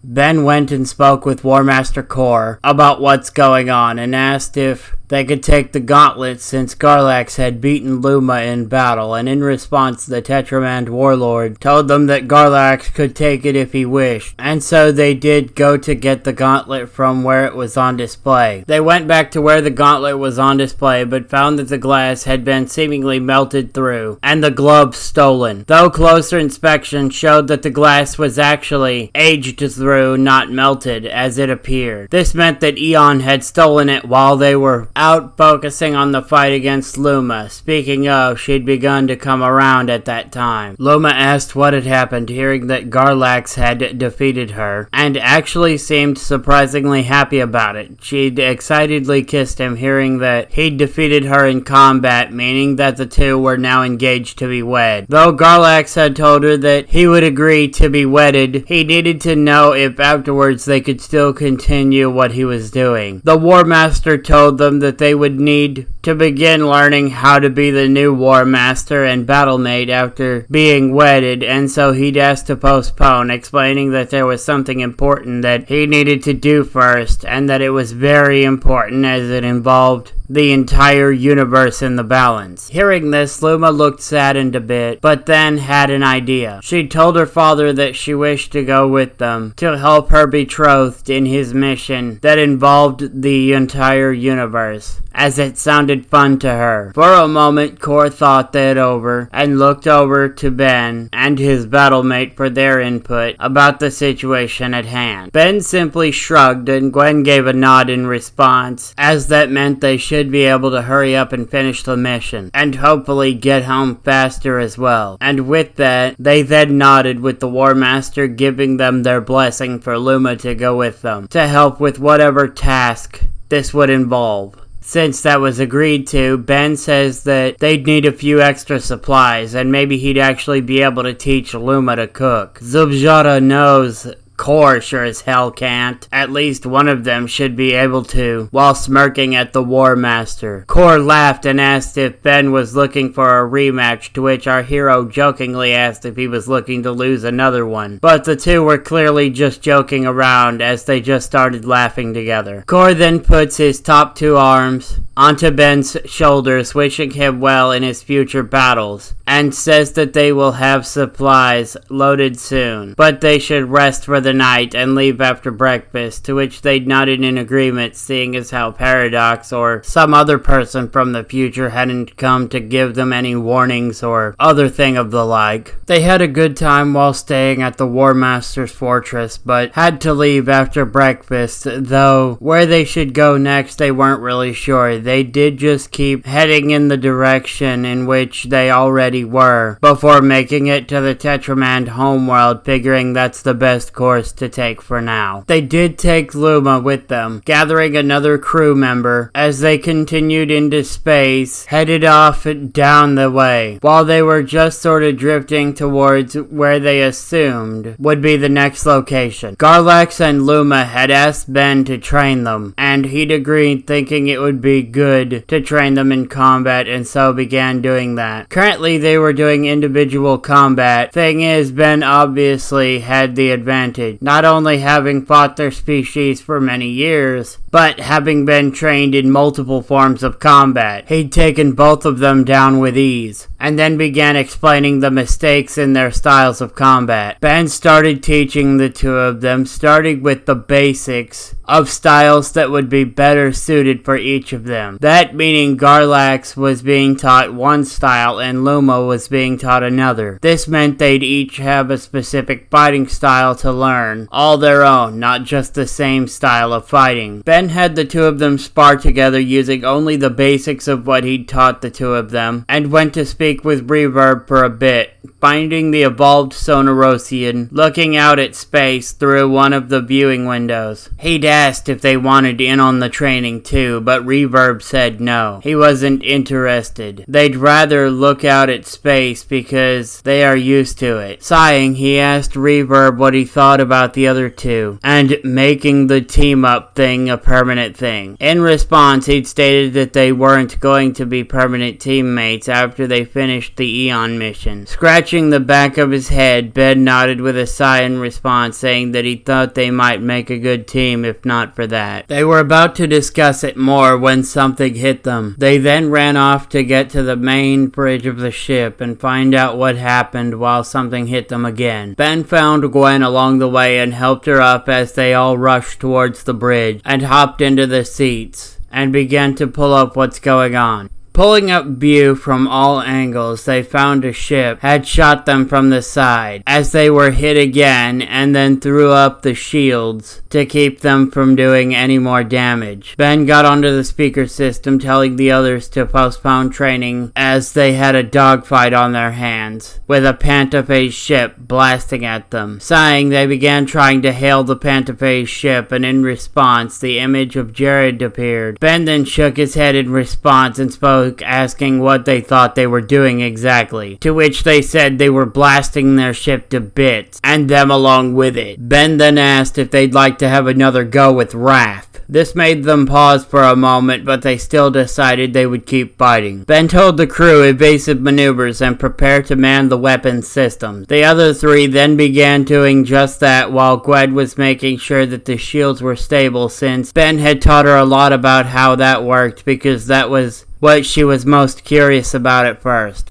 Ben went and spoke with War Master Kor about what's going on and asked if they could take the gauntlet since Garlax had beaten Luma in battle, and in response the Tetramand warlord told them that Garlax could take it if he wished, and so they did go to get the gauntlet from where it was on display. They went back to where the gauntlet was on display, but found that the glass had been seemingly melted through, and the glove stolen, though closer inspection showed that the glass was actually aged through, not melted, as it appeared. This meant that Eon had stolen it while they were out focusing on the fight against Luma. Speaking of, she'd begun to come around at that time. Luma asked what had happened, hearing that Garlax had defeated her, and actually seemed surprisingly happy about it. She'd excitedly kissed him, hearing that he'd defeated her in combat, meaning that the two were now engaged to be wed. Though Garlax had told her that he would agree to be wedded, he needed to know if afterwards they could still continue what he was doing. The War Master told them that they would need to begin learning how to be the new War Master and battlemate after being wedded, and so he'd asked to postpone, explaining that there was something important that he needed to do first, and that it was very important as it involved the entire universe in the balance. Hearing this, Luma looked saddened a bit, but then had an idea. She told her father that she wished to go with them to help her betrothed in his mission that involved the entire universe, as it sounded fun to her. For a moment, Kor thought that over and looked over to Ben and his battlemate for their input about the situation at hand. Ben simply shrugged and Gwen gave a nod in response, as that meant they should be able to hurry up and finish the mission, and hopefully get home faster as well. And with that, they then nodded, with the War Master giving them their blessing for Luma to go with them, to help with whatever task this would involve. Since that was agreed to, Ben says that they'd need a few extra supplies, and maybe he'd actually be able to teach Luma to cook. Zubjara knows Kor sure as hell can't. At least one of them should be able to, while smirking at the War Master. Kor laughed and asked if Ben was looking for a rematch, to which our hero jokingly asked if he was looking to lose another one. But the two were clearly just joking around, as they just started laughing together. Kor then puts his top two arms onto Ben's shoulders, wishing him well in his future battles, and says that they will have supplies loaded soon, but they should rest for the night and leave after breakfast, to which they nodded in agreement, seeing as how Paradox or some other person from the future hadn't come to give them any warnings or other thing of the like. They had a good time while staying at the War Master's fortress, but had to leave after breakfast, though where they should go next they weren't really sure. They did just keep heading in the direction in which they already were, before making it to the Tetramand homeworld, figuring that's the best course to take for now. They did take Luma with them, gathering another crew member as they continued into space, headed off down the way, while they were just sort of drifting towards where they assumed would be the next location. Garlax and Luma had asked Ben to train them, and he'd agreed, thinking it would be good to train them in combat, and so began doing that. Currently they were doing individual combat. Thing is, Ben obviously had the advantage, not only having fought their species for many years, but having been trained in multiple forms of combat. He'd taken both of them down with ease, and then began explaining the mistakes in their styles of combat. Ben started teaching the two of them, starting with the basics of styles that would be better suited for each of them. That meaning Garlax was being taught one style and Luma was being taught another. This meant they'd each have a specific fighting style to learn, all their own, not just the same style of fighting. Ben had the two of them spar together using only the basics of what he'd taught the two of them, and went to speak with Reverb for a bit, finding the evolved Sonorosian looking out at space through one of the viewing windows. He'd asked if they wanted in on the training too, but Reverb said no. He wasn't interested. They'd rather look out at space because they are used to it. Sighing, he asked Reverb what he thought about the other two, and making the team-up thing a permanent thing. In response, he'd stated that they weren't going to be permanent teammates after they finished the Eon mission. Scratching the back of his head, Ben nodded with a sigh in response, saying that he thought they might make a good team if not for that. They were about to discuss it more when something hit them. They then ran off to get to the main bridge of the ship and find out what happened while something hit them again. Ben found Gwen along the way and helped her up as they all rushed towards the bridge and hopped into the seats and began to pull up what's going on. Pulling up view from all angles, they found a ship had shot them from the side as they were hit again, and then threw up the shields to keep them from doing any more damage. Ben got onto the speaker system telling the others to postpone training as they had a dogfight on their hands, with a Pantaphase ship blasting at them. Sighing, they began trying to hail the Pantaphase ship, and in response, the image of Jared appeared. Ben then shook his head in response and spoke, asking what they thought they were doing exactly, to which they said they were blasting their ship to bits, and them along with it. Ben then asked if they'd like to have another go with Wrath. This made them pause for a moment, but they still decided they would keep fighting. Ben told the crew evasive maneuvers and prepare to man the weapon systems. The other three then began doing just that while Gwen was making sure that the shields were stable, since Ben had taught her a lot about how that worked, because that was what she was most curious about at first.